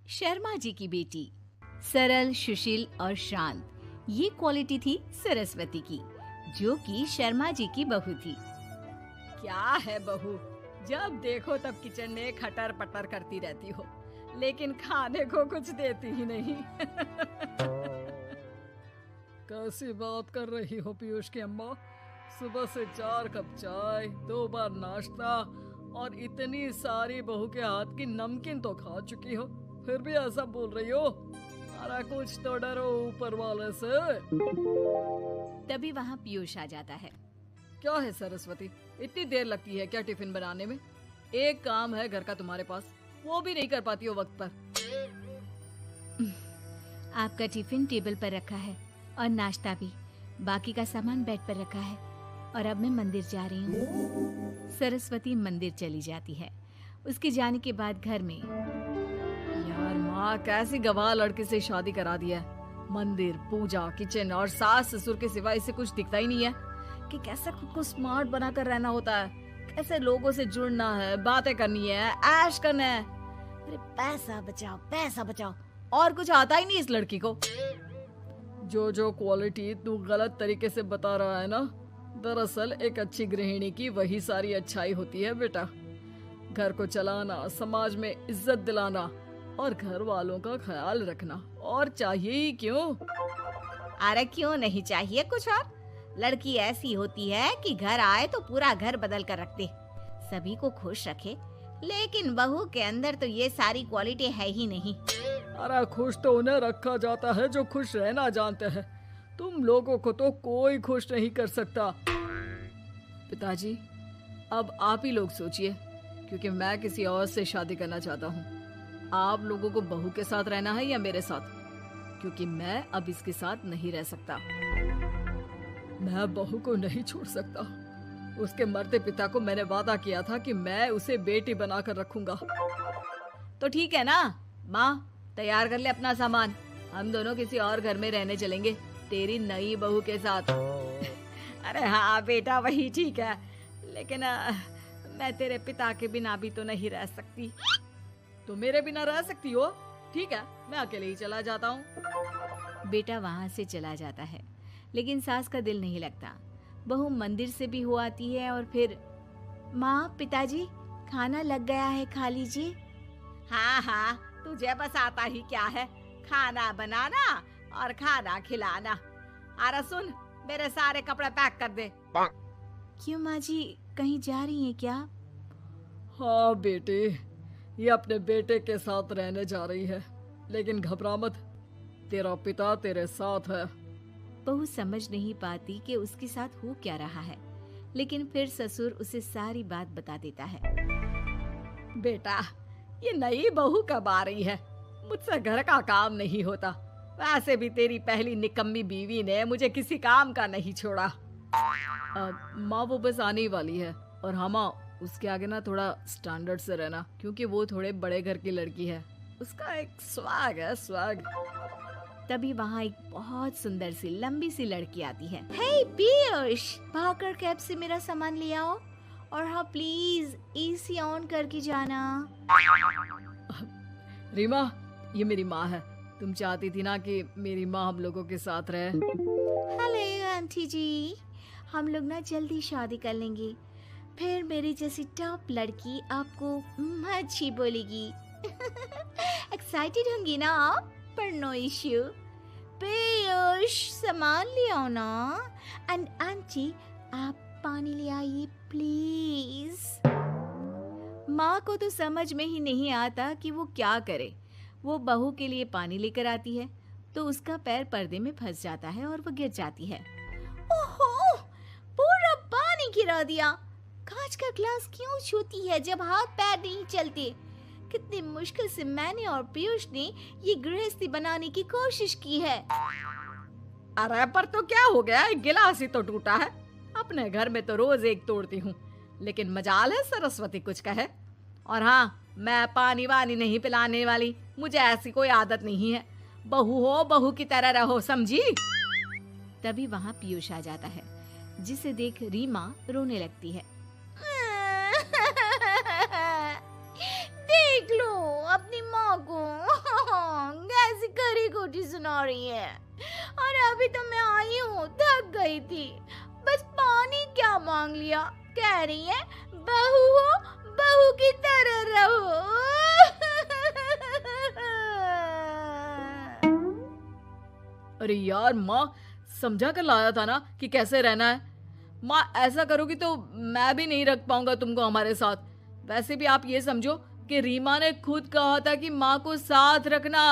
शर्मा जी की बेटी। सरल, सुशील और शांत, ये क्वालिटी थी सरस्वती की, जो कि शर्मा जी की बहू थी। क्या है बहू, जब देखो तब किचन में खटर पटर करती रहती हो, लेकिन खाने को कुछ देती ही नहीं। कैसी बात कर रही हो पीयूष की अम्मा? सुबह से 4 कप चाय, 2 बार नाश्ता और इतनी सारी बहू के हाथ की नमकीन तो खा चुकी हो, फिर भी ऐसा बोल रही हो? अरे कुछ तो डरो ऊपर वाले से। तभी वहाँ पीयूष आ जाता है। क्या है सरस्वती, इतनी देर लगती है क्या टिफिन बनाने में? एक काम है घर का तुम्हारे पास, वो भी नहीं कर पाती हो वक्त पर। आपका टिफिन टेबल पर रखा है और नाश्ता भी, बाकी का सामान बेड पर रखा है और अब मैं मंदिर जा रही हूँ। सरस्वती मंदिर चली जाती है। उसके जाने के बाद घर में, यार माँ, कैसी गवाह लड़के से शादी करा दिया है। मंदिर, पूजा, किचन और सास ससुर के सिवा इसे कुछ दिखता ही नहीं है कि कैसे खुद को स्मार्ट बनाकर रहना होता है, कैसे लोगों से जुड़ना है, बातें करनी है, ऐश करना है। अरे पैसा बचाओ, पैसा बचाओ, और कुछ आता ही नहीं इस लड़की को। जो क्वालिटी तू गलत तरीके से बता रहा है ना, दरअसल एक अच्छी गृहिणी की वही सारी अच्छाई होती है बेटा। घर को चलाना, समाज में इज्जत दिलाना और घर वालों का ख्याल रखना, और चाहिए ही क्यों? अरे क्यों नहीं चाहिए कुछ और? लड़की ऐसी होती है कि घर आए तो पूरा घर बदल कर रख दे, सभी को खुश रखे। लेकिन बहू के अंदर तो ये सारी क्वालिटी है ही नहीं। अरे खुश तो उन्हें रखा जाता है जो खुश रहना जानते हैं। तुम लोगों को तो कोई खुश नहीं कर सकता। पिताजी, अब आप ही लोग सोचिए, क्योंकि मैं किसी और से शादी करना चाहता हूँ। आप लोगों को बहू के साथ रहना है या मेरे साथ? क्योंकि मैं अब इसके साथ नहीं रह सकता। मैं बहू को नहीं छोड़ सकता। उसके मरते पिता को मैंने वादा किया था कि मैं उसे बेटी बनाकर रखूंगा। तो ठीक है ना माँ, तैयार कर ले अपना सामान, हम दोनों किसी और घर में रहने चलेंगे तेरी नई बहू के साथ। अरे हाँ बेटा, वही ठीक है, लेकिन मैं तेरे पिता के बिना भी तो नहीं रह सकती। तो मेरे बिना रह सकती हो? ठीक है, मैं अकेले ही चला जाता हूँ। बेटा वहाँ से चला जाता है, लेकिन सास का दिल नहीं लगता। बहू मंदिर से भी हो आती है और फिर, माँ, पिताजी, खाना लग गया है, खा लीजिए। हाँ हाँ, तुझे बस आता ही क्या है, खाना बनाना और खाना खिलाना। अरे सुन, मेरे सारे कपड़े पैक कर दे। क्यों माँ जी, कहीं जा रही हैं क्या? हाँ बेटी, ये अपने बेटे के साथ रहने जा रही है, लेकिन घबरा मत, तेरा पिता तेरे साथ है। बहू समझ नहीं पाती कि उसके साथ हो क्या रहा है, लेकिन फिर ससुर उसे सारी बात बता देता है। बेटा, ये नई बहू कब आ रही है? मुझसे घर का काम नहीं होता। वैसे भी तेरी पहली निकम्मी बीवी ने मुझे किसी काम का नहीं छोड़ा। माँ, वो बस आने ही वाली है, और हाँ माँ, उसके आगे ना थोड़ा स्टैंडर्ड से रहना, क्योंकि वो थोड़े बड़े घर की लड़की है। उसका एक स्वैग है, स्वैग। तभी वहाँ एक बहुत सुंदर सी लंबी सी लड़की आती है। हे पीयूष, भागकर कैब से मेरा सामान ले आओ, और हाँ प्लीज एसी ऑन करके जाना। रीमा, ये मेरी माँ है। तुम चाहती थी ना कि मेरी माँ हम लोगों के साथ रहे। हेलो आंटी जी, हम लोग ना जल्दी शादी कर लेंगे, फिर मेरी जैसी टॉप लड़की आपको अच्छी बोलेगी। एक्साइटेड होंगी ना आप? पर नो इश्यू। पीयूष, सामान ले आओ ना, एंड आंटी आप पानी ले आइए प्लीज। माँ को तो समझ में ही नहीं आता कि वो क्या करे। वो बहू के लिए पानी लेकर आती है तो उसका पैर पर्दे में फंस जाता है और वो गिर जाती है। ओहो, पूरा पानी गिरा दिया। कांच का ग्लास क्यों छूती है जब हाथ पैर नहीं चलते? कितनी मुश्किल से मैंने और पीयूष ने ये गृहस्थी बनाने की कोशिश की है। अरे पर तो क्या हो गया, एक गिलास ही तो टूटा है। अपने घर में तो रोज एक तोड़ती हूँ, लेकिन मजाल है सरस्वती कुछ कहे। और हाँ, मैं पानी वानी नहीं पिलाने वाली, मुझे ऐसी कोई आदत नहीं है। बहू हो, बहू की तरह रहो, समझी? तभी वहाँ पीयूष आ जाता है, जिसे देख रीमा रोने लगती है। देख लो अपनी माँ को। करी खोटी सुना रही है। और अभी तो मैं आई हूँ, थक गई थी, बस पानी क्या मांग लिया। कह रही है बहू हो, बहू की तरह रहो। अरे यार माँ, समझा कर लाया था ना कि कैसे रहना है। माँ ऐसा करोगी तो मैं भी नहीं रख पाऊंगा तुमको हमारे साथ। वैसे भी आप ये समझो कि रीमा ने खुद कहा था कि माँ को साथ रखना।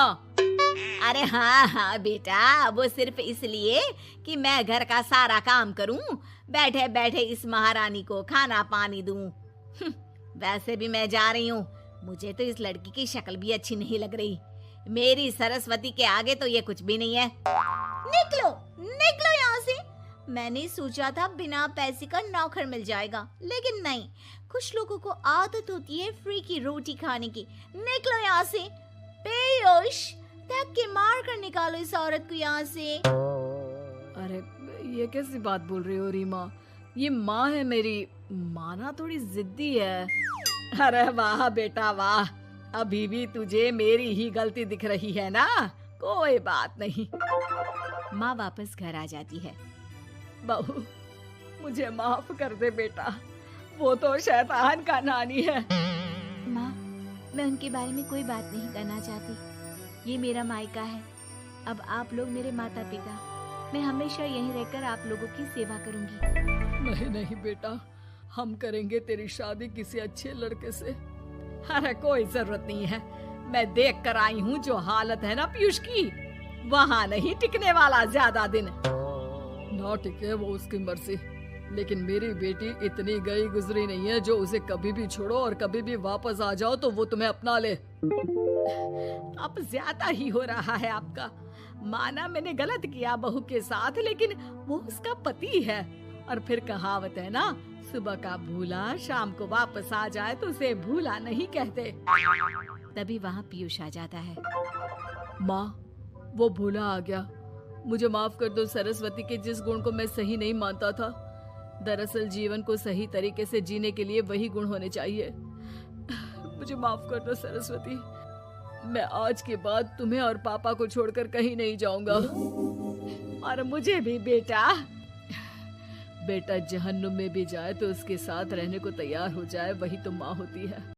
अरे हाँ हाँ बेटा, वो सिर्फ इसलिए कि मैं घर का सारा काम करूं, बैठे बैठे इस महारानी को खाना पानी दूं। वैसे भी मैं जा रही हूँ, मुझे तो इस लड़की की शक्ल भी अच्छी नहीं लग रही। मेरी सरस्वती के आगे तो ये कुछ भी नहीं है। निकलो निकलो यहाँ से। मैंने सोचा था बिना पैसे का नौकर मिल जाएगा, लेकिन नहीं। कुछ लोगों को आदत होती है फ्री की रोटी खाने की। निकलो यहाँ से। पीयूष, धक्के मार कर निकालो इस औरत को यहाँ से। अरे ये कैसी बात बोल रही हो रीमा? ये माँ है मेरी, माना थोड़ी जिद्दी है। अरे वाह बेटा वाह, अभी भी तुझे मेरी ही गलती दिख रही है ना? कोई बात नहीं। माँ वापस घर आ जाती है। बहू, मुझे माफ कर दे बेटा, वो तो शैतान का नानी है। माँ, मैं उनके बारे में कोई बात नहीं करना चाहती। ये मेरा मायका है। अब आप लोग मेरे माता पिता। मैं हमेशा यहीं रहकर आप लोगों की सेवा करूंगी। नहीं नहीं बेटा, हम करेंगे तेरी शादी किसी अच्छे लड़के से। अरे कोई जरूरत नहीं है, मैं देख कर आई हूँ जो हालत है ना पीयूष की, वहाँ नहीं टिकने वाला ज्यादा दिन। ना टिके वो उसकी मर्जी, लेकिन मेरी बेटी इतनी गई गुजरी नहीं है जो उसे कभी भी छोड़ो और कभी भी वापस आ जाओ तो वो तुम्हें अपना ले। अब ज्यादा ही हो रहा है आपका। माना मैंने गलत किया बहू के साथ, लेकिन वो उसका पति है। और फिर कहावत है ना, सुबह का भूला शाम को वापस आ जाए तो उसे भूला नहीं कहते। तभी वहाँ पीयूष आ जाता है। माँ, वो भूला आ गया, मुझे माफ कर दो। सरस्वती के जिस गुण को मैं सही नहीं मानता था, दरअसल जीवन को सही तरीके से जीने के लिए वही गुण होने चाहिए। मुझे माफ कर दो सरस्वती, मैं आज के बाद तुम्हें और पापा को छोड़कर कहीं नहीं जाऊंगा। और मुझे भी बेटा। बेटा जहन्नुम में भी जाए तो उसके साथ रहने को तैयार हो जाए, वही तो माँ होती है।